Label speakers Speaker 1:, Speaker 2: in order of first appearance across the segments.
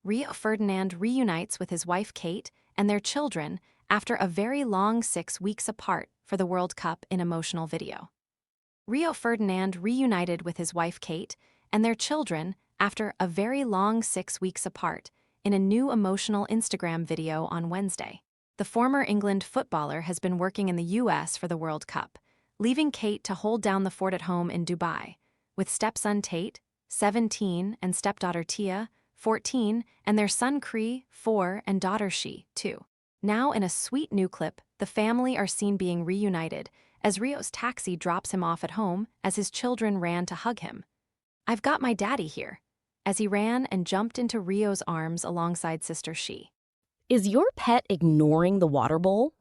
Speaker 1: Rio Ferdinand reunites with his wife Kate and their children after a very long 6 weeks apart for the World Cup in emotional video. Rio Ferdinand reunited with his wife Kate and their children after a very long 6 weeks apart in a new emotional Instagram video on Wednesday. The former England footballer has been working in the US for the World Cup, leaving Kate to hold down the fort at home in Dubai, with stepson Tate, 17, and stepdaughter Tia, 14, and their son Cree, 4, and daughter She, 2. Now in a sweet new clip, the family are seen being reunited as Rio's taxi drops him off at home as his children ran to hug him. "I've got my daddy here," as he ran and jumped into Rio's arms alongside sister She.
Speaker 2: Is your pet ignoring the water bowl?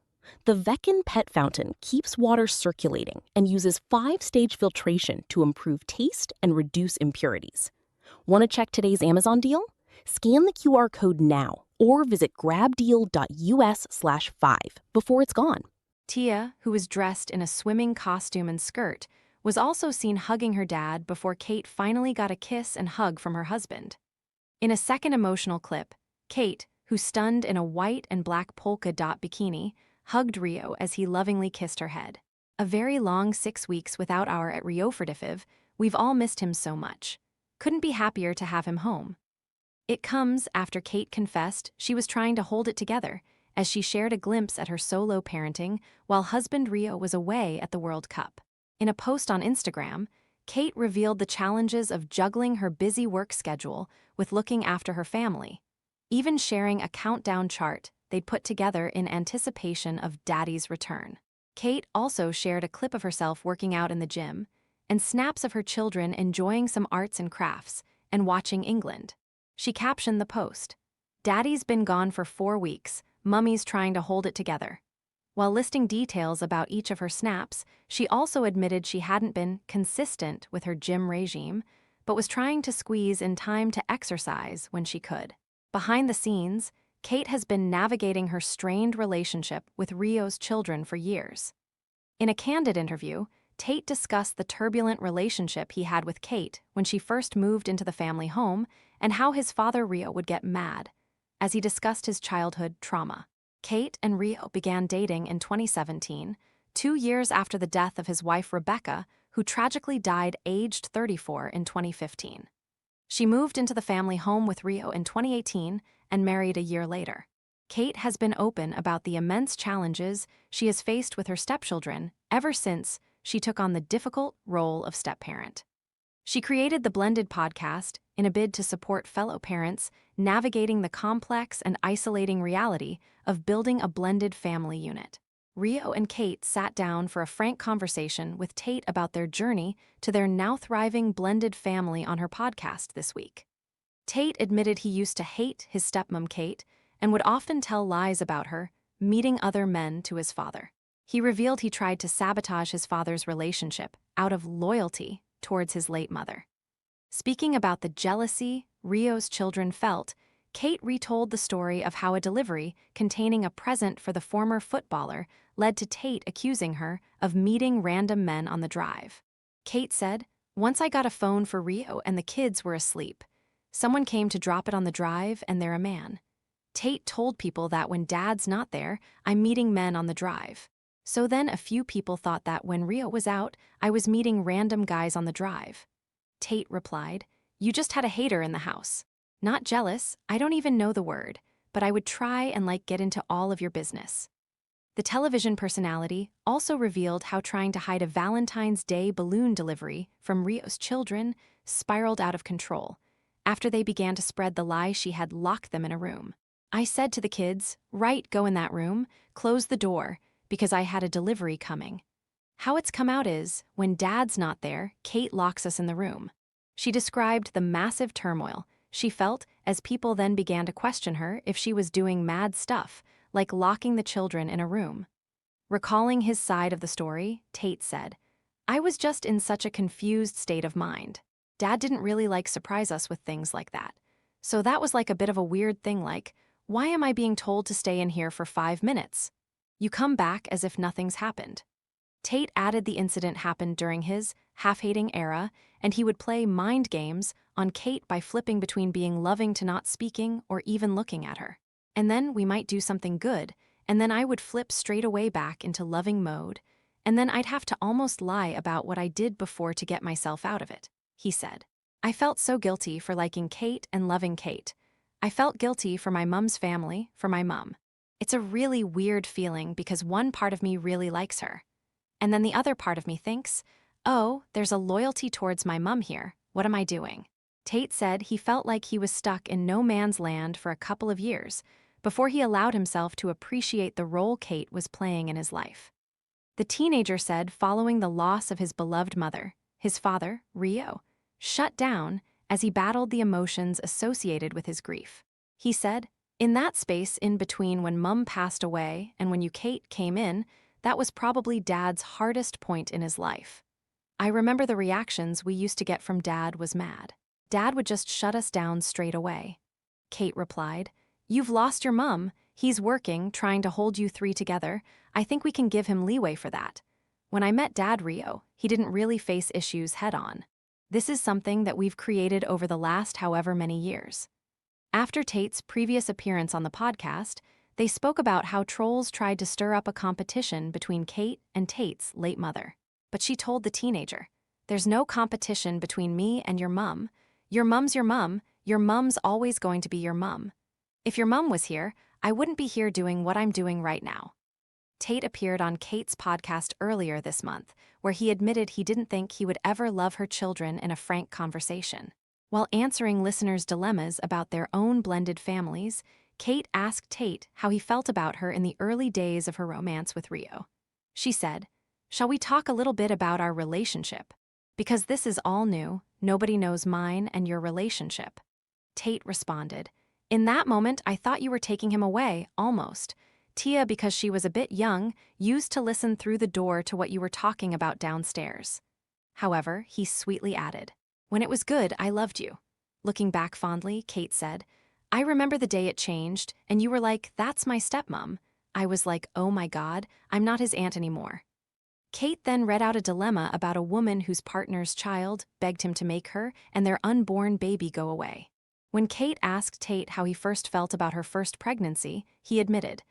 Speaker 2: The Veckin Pet Fountain keeps water circulating and uses 5-stage filtration to improve taste and reduce impurities. Want to check today's Amazon deal? Scan the QR code now or visit grabdeal.us/5 before it's gone.
Speaker 1: Tia, who was dressed in a swimming costume and skirt, was also seen hugging her dad before Kate finally got a kiss and hug from her husband. In a second emotional clip, Kate, who stunned in a white and black polka dot bikini, hugged Rio as he lovingly kissed her head. "A very long 6 weeks without our at Rio Ferdinand. We've all missed him so much. Couldn't be happier to have him home." It comes after Kate confessed she was trying to hold it together as she shared a glimpse at her solo parenting while husband Rio was away at the World Cup. In a post on Instagram, Kate revealed the challenges of juggling her busy work schedule with looking after her family, even sharing a countdown chart they'd put together in anticipation of Daddy's return. Kate also shared a clip of herself working out in the gym and snaps of her children enjoying some arts and crafts and watching England. She captioned the post, "Daddy's been gone for 4 weeks, Mummy's trying to hold it together." While listing details about each of her snaps, she also admitted she hadn't been consistent with her gym regime, but was trying to squeeze in time to exercise when she could. Behind the scenes, Kate has been navigating her strained relationship with Rio's children for years. In a candid interview, Tate discussed the turbulent relationship he had with Kate when she first moved into the family home and how his father Rio would get mad, as he discussed his childhood trauma. Kate and Rio began dating in 2017, 2 years after the death of his wife Rebecca, who tragically died aged 34 in 2015. She moved into the family home with Rio in 2018 and married a year later. Kate has been open about the immense challenges she has faced with her stepchildren ever since she took on the difficult role of step-parent. She created the Blended podcast in a bid to support fellow parents navigating the complex and isolating reality of building a blended family unit. Rio and Kate sat down for a frank conversation with Tate about their journey to their now thriving blended family on her podcast this week. Tate admitted he used to hate his stepmom Kate and would often tell lies about her, meeting other men to his father. He revealed he tried to sabotage his father's relationship out of loyalty towards his late mother. Speaking about the jealousy Rio's children felt, Kate retold the story of how a delivery containing a present for the former footballer led to Tate accusing her of meeting random men on the drive. Kate said, "Once I got a phone for Rio and the kids were asleep. Someone came to drop it on the drive and they're a man. Tate told people that when Dad's not there, I'm meeting men on the drive. So then a few people thought that when Rio was out, I was meeting random guys on the drive." Tate replied, "You just had a hater in the house. Not jealous, I don't even know the word, but I would try and get into all of your business." The television personality also revealed how trying to hide a Valentine's Day balloon delivery from Rio's children spiraled out of control after they began to spread the lie she had locked them in a room. "I said to the kids, right, go in that room, close the door, because I had a delivery coming. How it's come out is, when Dad's not there, Kate locks us in the room." She described the massive turmoil she felt as people then began to question her if she was doing mad stuff, like locking the children in a room. Recalling his side of the story, Tate said, "I was just in such a confused state of mind. Dad didn't really surprise us with things like that. So that was a bit of a weird thing why am I being told to stay in here for 5 minutes? You come back as if nothing's happened." Tate added the incident happened during his half-hating era, and he would play mind games on Kate by flipping between being loving to not speaking or even looking at her. And then we might do something good, and then I would flip straight away back into loving mode, and then I'd have to almost lie about what I did before to get myself out of it, he said. I felt so guilty for liking Kate and loving Kate. I felt guilty for my mom's family, for my mom. It's a really weird feeling because one part of me really likes her. And then the other part of me thinks, oh, there's a loyalty towards my mom here. What am I doing? Tate said he felt like he was stuck in no man's land for a couple of years before he allowed himself to appreciate the role Kate was playing in his life. The teenager said following the loss of his beloved mother, his father, Rio, shut down as he battled the emotions associated with his grief. He said, in that space in between when Mum passed away and when you Kate came in, that was probably Dad's hardest point in his life. I remember the reactions we used to get from Dad was mad. Dad would just shut us down straight away. Kate replied, you've lost your mum. He's working, trying to hold you three together. I think we can give him leeway for that. When I met Dad Rio, he didn't really face issues head-on. This is something that we've created over the last however many years. After Tate's previous appearance on the podcast, they spoke about how trolls tried to stir up a competition between Kate and Tate's late mother. But she told the teenager, there's no competition between me and your mum. Your mum's your mum. Your mum's always going to be your mum. If your mum was here, I wouldn't be here doing what I'm doing right now. Tate appeared on Kate's podcast earlier this month, where he admitted he didn't think he would ever love her children in a frank conversation. While answering listeners' dilemmas about their own blended families, Kate asked Tate how he felt about her in the early days of her romance with Rio. She said, shall we talk a little bit about our relationship? Because this is all new, nobody knows mine and your relationship. Tate responded, in that moment I thought you were taking him away, almost. Tia, because she was a bit young, used to listen through the door to what you were talking about downstairs. However, he sweetly added, when it was good, I loved you. Looking back fondly, Kate said, I remember the day it changed, and you were like, that's my stepmom. I was like, oh my God, I'm not his aunt anymore. Kate then read out a dilemma about a woman whose partner's child begged him to make her and their unborn baby go away. When Kate asked Tate how he first felt about her first pregnancy, he admitted,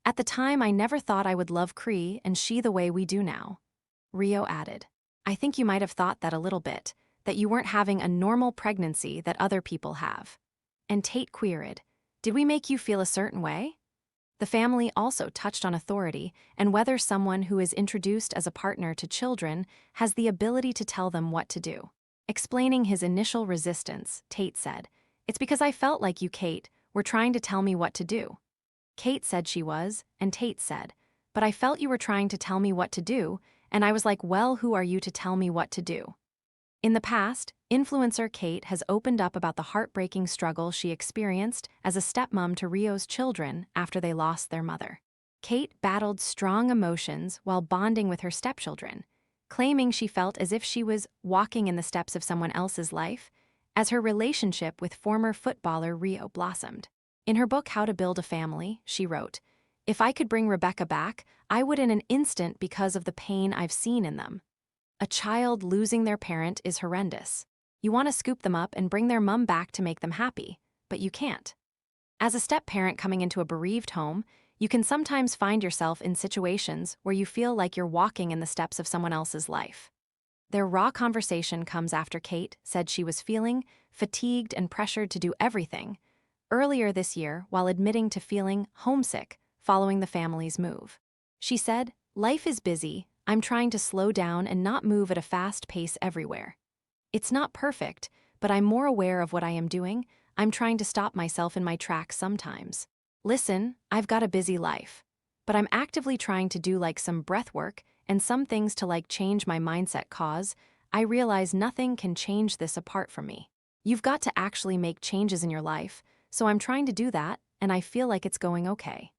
Speaker 1: at the time I never thought I would love Cree and she the way we do now. Rio added, I think you might have thought that a little bit, that you weren't having a normal pregnancy that other people have. And Tate queried, did we make you feel a certain way? The family also touched on authority and whether someone who is introduced as a partner to children has the ability to tell them what to do. Explaining his initial resistance, Tate said, it's because I felt like you, Kate, were trying to tell me what to do. Kate said she was, and Tate said, but I felt you were trying to tell me what to do, and I was like, well, who are you to tell me what to do? In the past, influencer Kate has opened up about the heartbreaking struggle she experienced as a stepmom to Rio's children after they lost their mother. Kate battled strong emotions while bonding with her stepchildren, claiming she felt as if she was walking in the steps of someone else's life as her relationship with former footballer Rio blossomed. In her book How to Build a Family, she wrote, if I could bring Rebecca back, I would in an instant because of the pain I've seen in them. A child losing their parent is horrendous. You want to scoop them up and bring their mum back to make them happy, but you can't. As a step-parent coming into a bereaved home, you can sometimes find yourself in situations where you feel like you're walking in the steps of someone else's life. Their raw conversation comes after Kate said she was feeling fatigued and pressured to do everything earlier this year while admitting to feeling homesick following the family's move. She said, life is busy. I'm trying to slow down and not move at a fast pace everywhere. It's not perfect, but I'm more aware of what I am doing. I'm trying to stop myself in my tracks sometimes. Listen, I've got a busy life, but I'm actively trying to do like some breath work and some things to like change my mindset cause I realize nothing can change this apart from me. You've got to actually make changes in your life, so I'm trying to do that, and I feel like it's going okay.